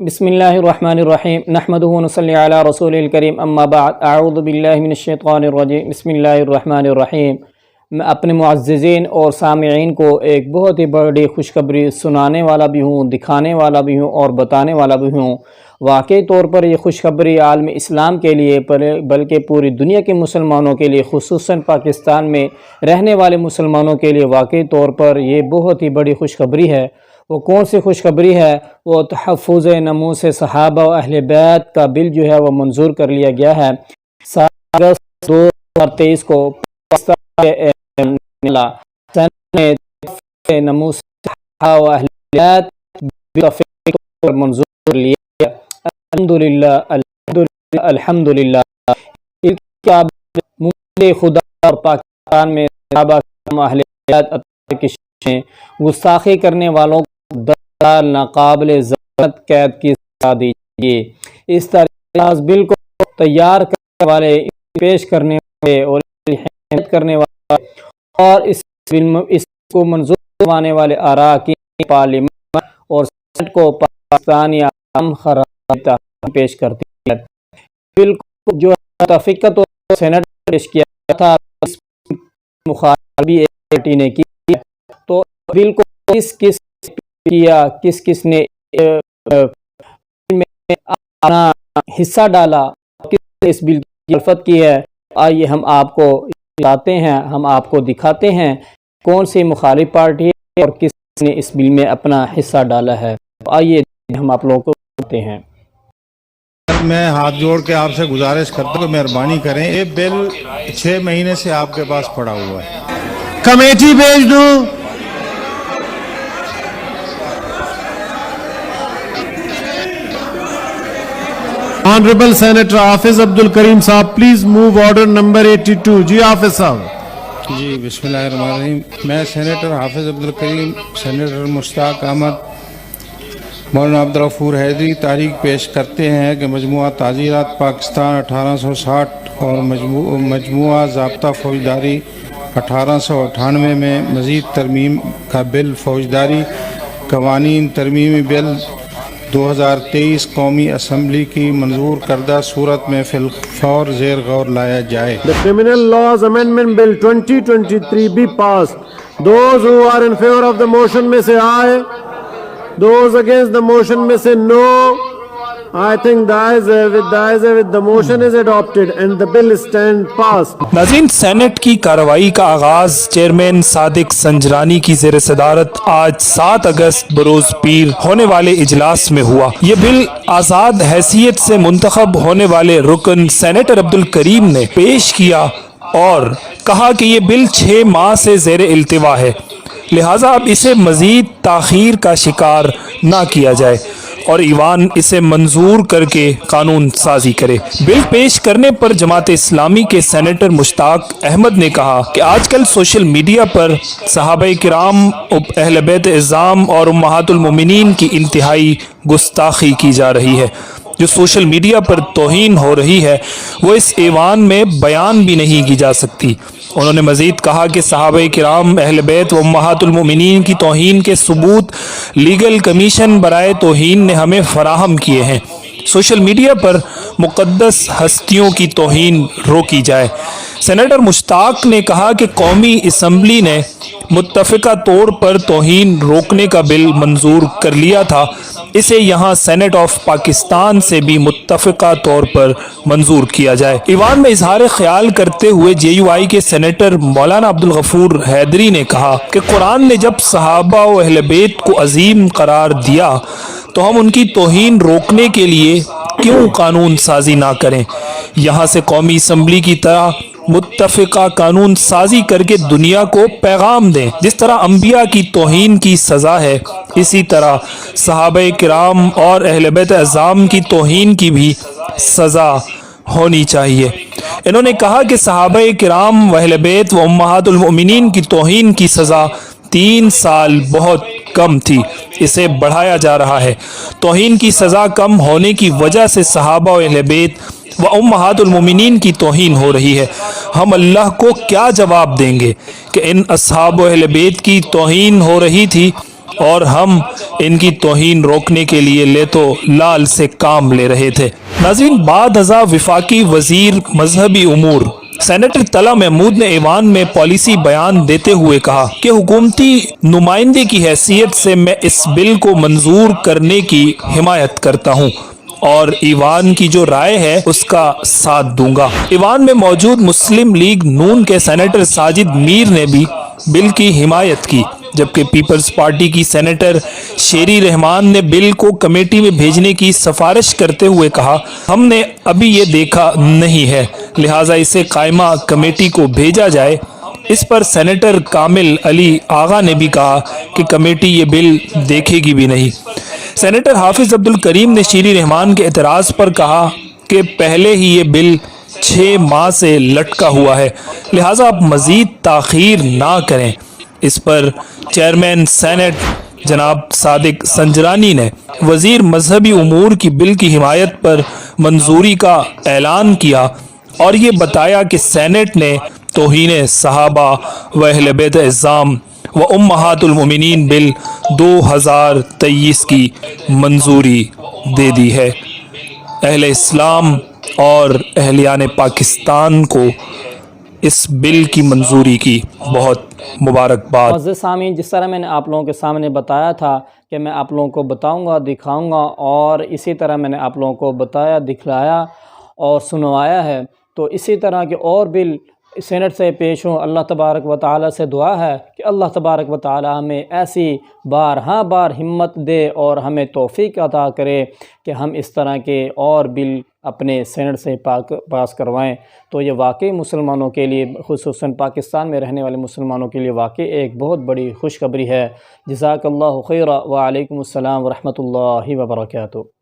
بسم اللہ الرحمن الرحیم نحمده ونصلی علی رسول الکریم اما بعد اعوذ باللہ من الشیطان الرجیم بسم اللہ الرحمن الرحیم۔ میں اپنے معززین اور سامعین کو ایک بہت ہی بڑی خوشخبری سنانے والا بھی ہوں، دکھانے والا بھی ہوں اور بتانے والا بھی ہوں۔ واقعی طور پر یہ خوشخبری عالم اسلام کے لیے بلکہ پوری دنیا کے مسلمانوں کے لیے، خصوصاً پاکستان میں رہنے والے مسلمانوں کے لیے واقعی طور پر یہ بہت ہی بڑی خوشخبری ہے۔ وہ کون سی خوشخبری ہے؟ وہ تحفظ ناموس صحابہ و اہل بیت کا بل جو ہے وہ منظور کر لیا گیا ہے۔ 7 اگست 2023 کو پاکستان نے ناموس صحابہ و اہل بیت پر منظور کر لیا۔ الحمدللہ خدا اور پاکستان میں صحابہ و اہل بیت کی گستاخی کرنے والوں کو 10 سال ناقابل ضمانت قید کی سزا دیجیے۔ اس طرح بل کو تیار کرنے والے، پیش کرنے والے اور حمایت کرنے والے اور اس کو منظور کروانے والے اراکین پارلیمنٹ اور سینٹ کو پاکستانی عوام خراج پیش کرتی ہے۔ بل کو جو متفقہ سینٹ پیش کیا تھا، اس مخالفت ایک پارٹی نے کی، تو بل کو کس نے اپنا حصہ ڈالا، کس نے اس بل کی مخالفت کی ہے، آئیے ہم آپ کو بتاتے ہیں، ہم آپ کو دکھاتے ہیں کون سی مخالف پارٹی ہے اور کس نے اس بل میں اپنا حصہ ڈالا ہے۔ آئیے ہم آپ لوگوں کو بتاتے ہیں۔ میں ہاتھ جوڑ کے آپ سے گزارش کرتا ہوں کہ مہربانی کریں، یہ بل 6 مہینے سے آپ کے پاس پڑا ہوا ہے، کمیٹی بھیج دوں۔ آنریبل سینیٹر حافظ عبدالکریم صاحب پلیز موو آرڈر نمبر 82۔ جی حافظ صاحب۔ جی بسم اللہ الرحمن الرحیم۔ میں سینیٹر حافظ عبدالکریم، سینیٹر مشتاق احمد، مولانا عبدالغفور حیدری تحریک پیش کرتے ہیں کہ مجموعہ تعزیرات پاکستان 1860 اور مجموعہ ضابطہ فوجداری 1898 میں مزید ترمیم کا بل، فوجداری قوانین ترمیمی بل 2023 قومی اسمبلی کی منظور کردہ صورت میں فی الفور زیر غور لایا جائے۔ The Criminal Laws Amendment Bill 2023 be passed. Those who are in favor of the motion may say aye. Those against the motion may say no. I think the ayes have it. The motion is adopted and the bill stands passed. ناظرین، Saint کی کارروائی کا آغاز chairman Sadiq Sanjrani کی زیر صدارت آج 7 اگست بروز پیر ہونے والے اجلاس میں ہوا۔ یہ بل آزاد حیثیت سے منتخب ہونے والے رکن سینیٹر عبدالکریم نے پیش کیا اور کہا کہ یہ بل 6 ماہ سے زیر التوا ہے، لہٰذا اب اسے مزید تاخیر کا شکار نہ کیا جائے اور ایوان اسے منظور کر کے قانون سازی کرے۔ بل پیش کرنے پر جماعت اسلامی کے سینیٹر مشتاق احمد نے کہا کہ آج کل سوشل میڈیا پر صحابہ کرام، اہل بیت اعظام اور امہات المومنین کی انتہائی گستاخی کی جا رہی ہے۔ جو سوشل میڈیا پر توہین ہو رہی ہے وہ اس ایوان میں بیان بھی نہیں کی جا سکتی۔ انہوں نے مزید کہا کہ صحابہ کرام، اہل بیت و امہات المومنین کی توہین کے ثبوت لیگل کمیشن برائے توہین نے ہمیں فراہم کیے ہیں۔ سوشل میڈیا پر مقدس ہستیوں کی توہین روکی جائے۔ سینیٹر مشتاق نے کہا کہ قومی اسمبلی نے متفقہ طور پر توہین روکنے کا بل منظور کر لیا تھا، اسے یہاں سینٹ آف پاکستان سے بھی متفقہ طور پر منظور کیا جائے۔ ایوان میں اظہار خیال کرتے ہوئے جے یو آئی کے سینیٹر مولانا عبدالغفور حیدری نے کہا کہ قرآن نے جب صحابہ و اہل بیت کو عظیم قرار دیا تو ہم ان کی توہین روکنے کے لیے کیوں قانون سازی نہ کریں؟ یہاں سے قومی اسمبلی کی طرح متفقہ قانون سازی کر کے دنیا کو پیغام دیں۔ جس طرح انبیاء کی توہین کی سزا ہے، اسی طرح صحابہ کرام اور اہل بیت اعظام کی توہین کی بھی سزا ہونی چاہیے۔ انہوں نے کہا کہ صحابہ کرام و اہل بیت و امہات المؤمنین کی توہین کی سزا 3 سال بہت کم تھی، اسے بڑھایا جا رہا ہے۔ توہین کی سزا کم ہونے کی وجہ سے صحابہ و اہل بیت و امہات المومنین کی توہین ہو رہی ہے۔ ہم اللہ کو کیا جواب دیں گے کہ ان اصحاب و اہل بیت کی توہین ہو رہی تھی اور ہم ان کی توہین روکنے کے لیے لے تو لال سے کام لے رہے تھے۔ ناظرین، بعد ازاں وفاقی وزیر مذہبی امور سینیٹر طلعت محمود نے ایوان میں پالیسی بیان دیتے ہوئے کہا کہ حکومتی نمائندے کی حیثیت سے میں اس بل کو منظور کرنے کی حمایت کرتا ہوں اور ایوان کی جو رائے ہے اس کا ساتھ دوں گا۔ ایوان میں موجود مسلم لیگ نون کے سینیٹر ساجد میر نے بھی بل کی حمایت کی، جبکہ پیپلز پارٹی کی سینیٹر شیری رحمان نے بل کو کمیٹی میں بھیجنے کی سفارش کرتے ہوئے کہا، ہم نے ابھی یہ دیکھا نہیں ہے، لہٰذا اسے قائمہ کمیٹی کو بھیجا جائے۔ اس پر سینیٹر کامل علی آغا نے بھی کہا کہ کمیٹی یہ بل دیکھے گی بھی نہیں۔ سینیٹر حافظ عبد الکریم نے شیری رحمان کے اعتراض پر کہا کہ پہلے ہی یہ بل 6 ماہ سے لٹکا ہوا ہے، لہٰذا آپ مزید تاخیر نہ کریں۔ اس پر چیئرمین سینٹ جناب صادق سنجرانی نے وزیر مذہبی امور کی بل کی حمایت پر منظوری کا اعلان کیا اور یہ بتایا کہ سینٹ نے توہین صحابہ و اہل بیت اعظام و امہات المومنین بل 2023 کی منظوری دے دی ہے۔ اہل اسلام اور اہلیان پاکستان کو اس بل کی منظوری کی بہت مبارکباد۔ معزز سامعین، جس طرح میں نے آپ لوگوں کے سامنے بتایا تھا کہ میں آپ لوگوں کو بتاؤں گا، دکھاؤں گا، اور اسی طرح میں نے آپ لوگوں کو بتایا، دکھلایا اور سنوایا ہے، تو اسی طرح کے اور بل سینٹ سے پیش ہوں۔ اللہ تبارک و تعالیٰ سے دعا ہے کہ اللہ تبارک و تعالیٰ ہمیں ایسی بار ہمت دے اور ہمیں توفیق عطا کرے کہ ہم اس طرح کے اور بل اپنے سینٹ سے پاس کروائیں۔ تو یہ واقعی مسلمانوں کے لیے، خصوصاً پاکستان میں رہنے والے مسلمانوں کے لیے واقعی ایک بہت بڑی خوشخبری ہے۔ جزاک اللہ خیرہ، وعلیکم السلام ورحمۃ اللہ وبرکاتہ۔